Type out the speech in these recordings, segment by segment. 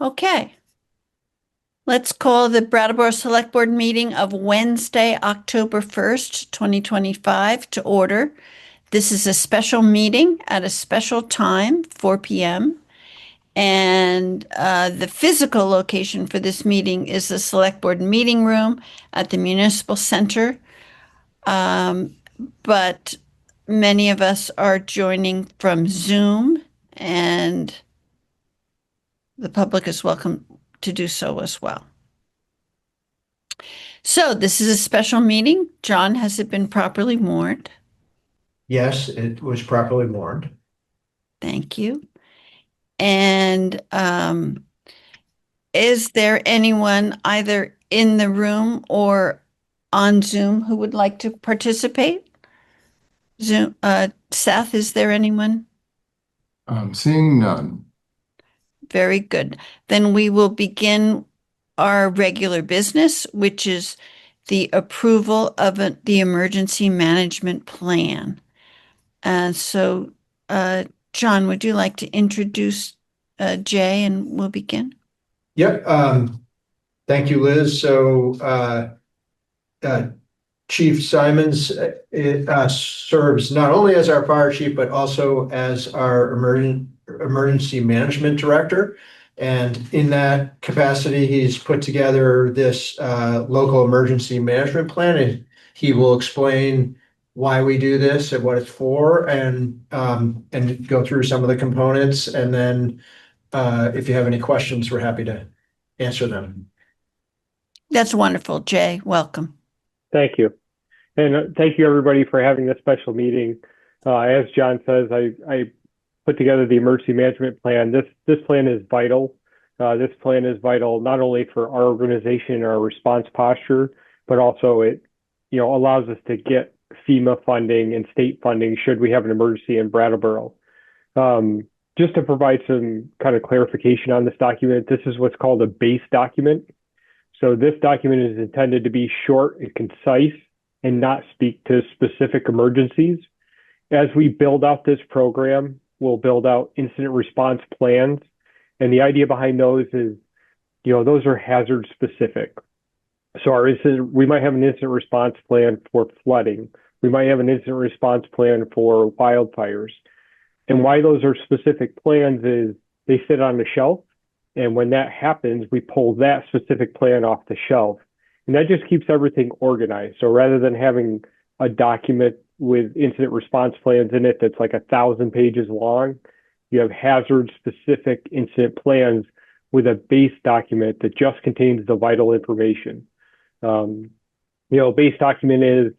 Okay, let's call the Brattleboro Select Board meeting of Wednesday, October 1st, 2025 to order. This is a special meeting at a special time, 4 p.m. And the physical location for this meeting is the Select Board meeting room at the Municipal Center. But many of us are joining from Zoom, and the public is welcome to do so as well. So this is a special meeting. John, has it been properly warned? Yes, it was properly warned. Thank you. And is there anyone either in the room or on Zoom who would like to participate? Zoom, Seth, is there anyone? Seeing none. Very good. Then we will begin our regular business, which is the approval of the emergency management plan. So, John, would you like to introduce Jay and we'll begin? Yep. Thank you, Liz. So Chief Simons serves not only as our fire chief, but also as our emergency management director. And in that capacity, he's put together this local emergency management plan, and he will explain why we do this and what it's for, and go through some of the components. And then if you have any questions, we're happy to answer them. That's wonderful, Jay. Welcome. Thank you. And thank you, everybody, for having this special meeting. As John says, I put together the emergency management plan. This plan is vital. This plan is vital not only for our organization and our response posture, but also it allows us to get FEMA funding and state funding should we have an emergency in Brattleboro. Just to provide some kind of clarification on this document, this is what's called a base document. So this document is intended to be short and concise and not speak to specific emergencies. As we build out this program, we'll build out incident response plans. And the idea behind those is, those are hazard specific. So we might have an incident response plan for flooding. We might have an incident response plan for wildfires. And why those are specific plans is they sit on the shelf. And when that happens, we pull that specific plan off the shelf. And that just keeps everything organized. So rather than having a document with incident response plans in it that's like 1,000 pages long, you have hazard specific incident plans with a base document that just contains the vital information. Base document is,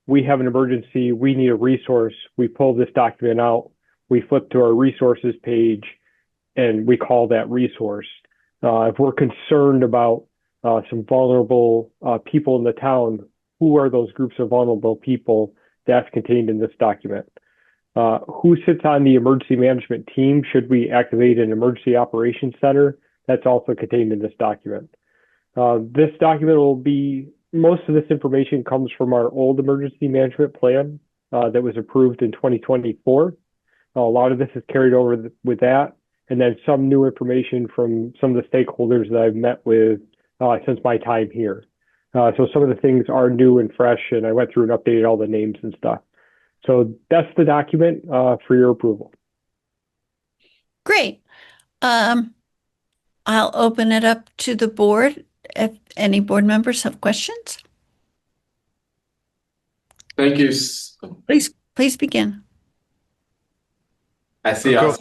we have an emergency, we need a resource, we pull this document out, we flip to our resources page, and we call that resource. If we're concerned about some vulnerable people in the town, who are those groups of vulnerable people? That's contained in this document. Who sits on the emergency management team should we activate an emergency operations center? That's also contained in this document. This document will be, most of this information comes from our old emergency management plan that was approved in 2024. A lot of this is carried over with that, and then some new information from some of the stakeholders that I've met with since my time here. So some of the things are new and fresh, and I went through and updated all the names and stuff. So that's the document for your approval. Great. I'll open it up to the board if any board members have questions. Thank you. Please begin. I see. Go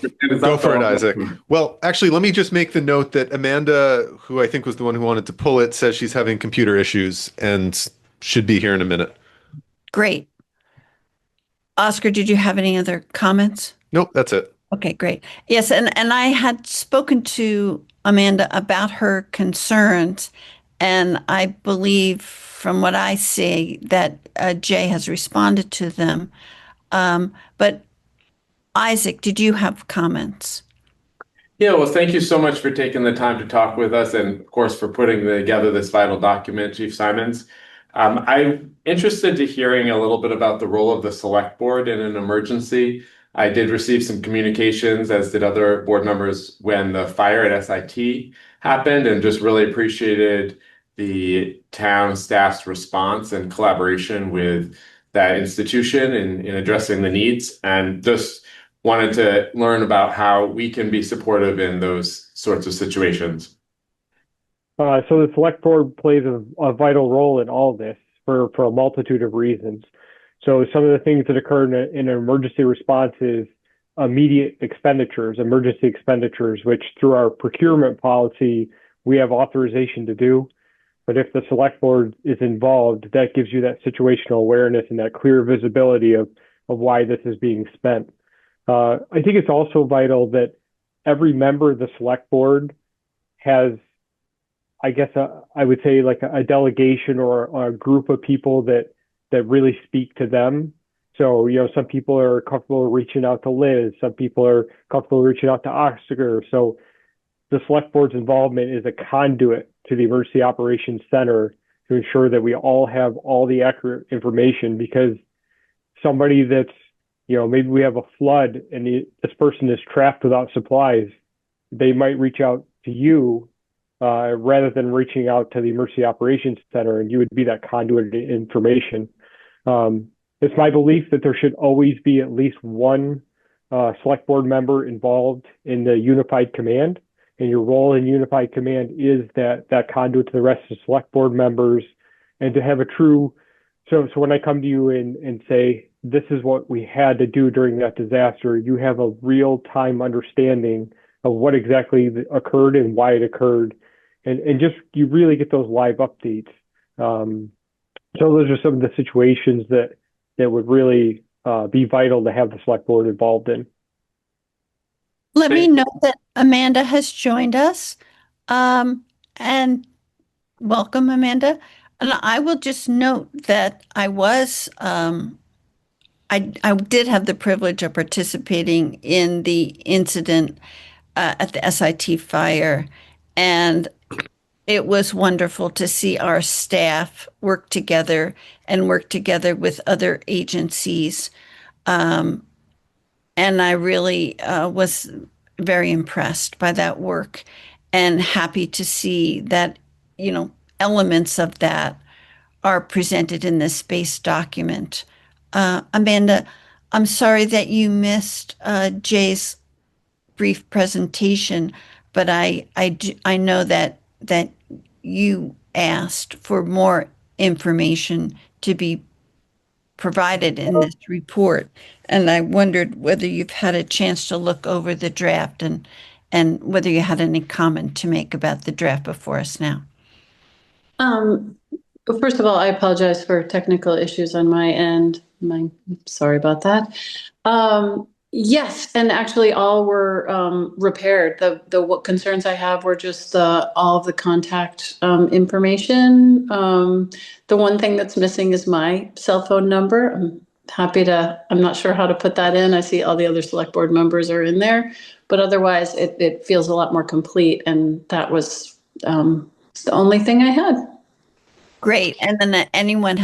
for it, Isaac. Well, actually, let me just make the note that Amanda, who I think was the one who wanted to pull it, says she's having computer issues and should be here in a minute. Great. Oscar, did you have any other comments? Nope, that's it. Okay, great. Yes, and I had spoken to Amanda about her concerns, and I believe from what I see that Jay has responded to them. But Isaac, did you have comments? Yeah, well, thank you so much for taking the time to talk with us, and of course for putting together this vital document, Chief Simons. I'm interested to hearing a little bit about the role of the select board in an emergency. I did receive some communications, as did other board members, when the fire at SIT happened, and just really appreciated the town staff's response and collaboration with that institution in addressing the needs, and just wanted to learn about how we can be supportive in those sorts of situations. So the select board plays a vital role in all this for a multitude of reasons. So some of the things that occur in an emergency response is immediate expenditures, emergency expenditures, which through our procurement policy, we have authorization to do. But if the select board is involved, that gives you that situational awareness and that clear visibility of why this is being spent. I think it's also vital that every member of the select board has, I guess, I would say like a delegation or a group of people that really speak to them. So, some people are comfortable reaching out to Liz. Some people are comfortable reaching out to Oscar. So the select board's involvement is a conduit to the Emergency Operations Center to ensure that we all have all the accurate information, because somebody that's, maybe we have a flood and this person is trapped without supplies, they might reach out to you rather than reaching out to the Emergency Operations Center, and you would be that conduit of information. It's my belief that there should always be at least one select board member involved in the unified command, and your role in unified command is that conduit to the rest of the select board members, and to have a true, so when I come to you and say, this is what we had to do during that disaster, you have a real-time understanding of what exactly occurred and why it occurred, and just you really get those live updates. So those are some of the situations that would really be vital to have the select board involved in. Let me know that Amanda has joined us. And welcome, Amanda. And I will just note that I did have the privilege of participating in the incident at the SIT fire, and it was wonderful to see our staff work together with other agencies. And I really was very impressed by that work, and happy to see that, elements of that are presented in this space document. Amanda, I'm sorry that you missed Jay's brief presentation, but I know that you asked for more information to be provided in this report, and I wondered whether you've had a chance to look over the draft and whether you had any comment to make about the draft before us now. First of all, I apologize for technical issues on my end. I'm sorry about that. Yes, and actually all were repaired. The concerns I have were just all of the contact information. The one thing that's missing is my cell phone number. I'm not sure how to put that in. I see all the other select board members are in there, but otherwise it feels a lot more complete, and that was the only thing I had. Great. And then anyone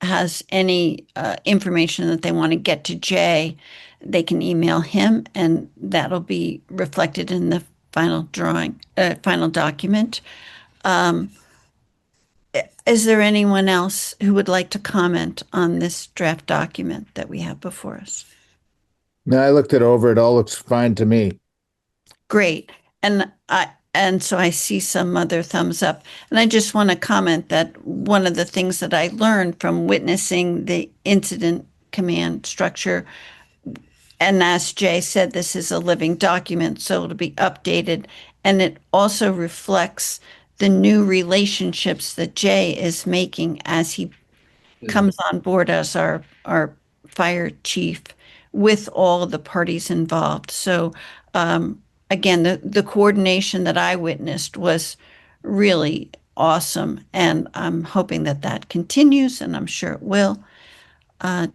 has any information that they want to get to Jay, they can email him, and that'll be reflected in the final document. Is there anyone else who would like to comment on this draft document that we have before us? No, I looked it over. It all looks fine to me. Great. And so I see some other thumbs up. And I just want to comment that one of the things that I learned from witnessing the incident command structure, and as Jay said, this is a living document, so it'll be updated. And it also reflects the new relationships that Jay is making as he comes on board as our fire chief with all the parties involved. So, again, the coordination that I witnessed was really awesome, and I'm hoping that continues, and I'm sure it will.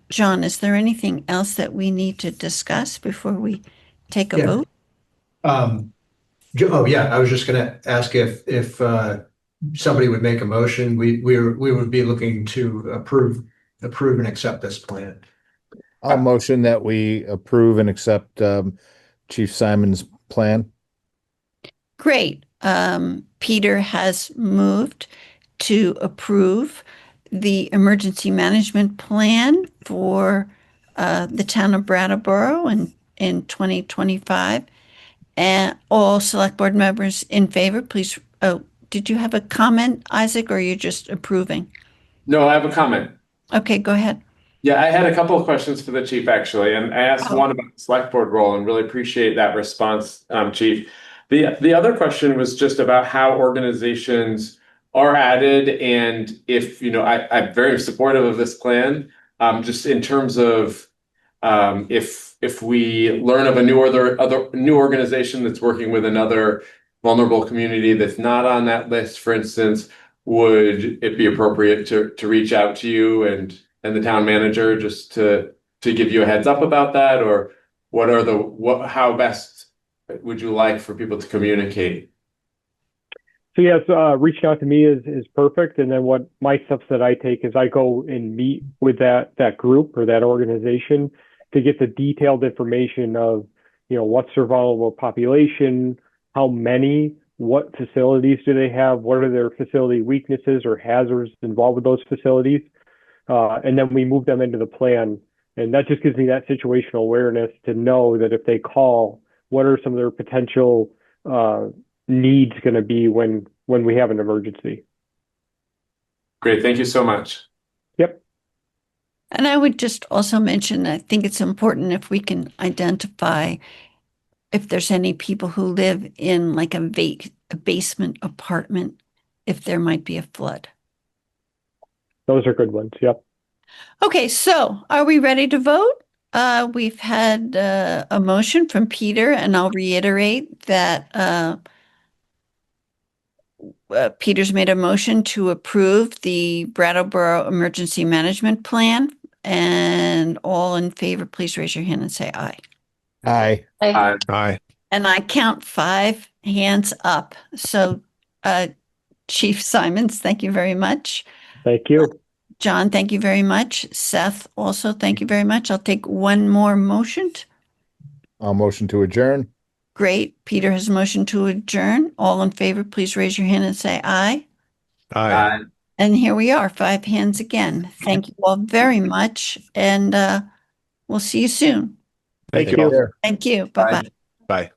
John, is there anything else that we need to discuss before we take a vote? Oh yeah, I was just going to ask if somebody would make a motion. We would be looking to approve and accept this plan. I'll motion that we approve and accept Chief Simon's plan. Great. Peter has moved to approve the emergency management plan for the town of Brattleboro in 2025. And all select board members in favor, please. Oh, did you have a comment, Isaac, or are you just approving? No, I have a comment. Okay, go ahead. Yeah, I had a couple of questions for the chief actually, and I asked one about the select board role and really appreciate that response, Chief. The other question was just about how organizations are added, and if I'm very supportive of this plan, just in terms of if we learn of a new organization that's working with another vulnerable community that's not on that list, for instance, would it be appropriate to reach out to you and the town manager just to give you a heads up about that, or how best would you like for people to communicate? So yes, reaching out to me is perfect. And then what my steps that I take is I go and meet with that group or that organization to get the detailed information of, what's their vulnerable population, how many, what facilities do they have, what are their facility weaknesses or hazards involved with those facilities. And then we move them into the plan. And that just gives me that situational awareness to know that if they call, what are some of their potential needs going to be when we have an emergency. Great. Thank you so much. Yep. And I would just also mention, I think it's important if we can identify if there's any people who live in like a basement apartment, if there might be a flood. Those are good ones. Yep. Okay, so are we ready to vote? We've had a motion from Peter, and I'll reiterate that Peter's made a motion to approve the Brattleboro Emergency Management Plan. And all in favor, please raise your hand and say aye. Aye. Aye. And I count 5 hands up. So, Chief Simons, thank you very much. Thank you. John, thank you very much. Seth, also, thank you very much. I'll take one more motion. I'll motion to adjourn. Great. Peter has motioned to adjourn. All in favor, please raise your hand and say aye. Aye. And here we are, 5 hands again. Thank you all very much. And we'll see you soon. Thank Thank you. you. Thank you. Bye-bye. Bye.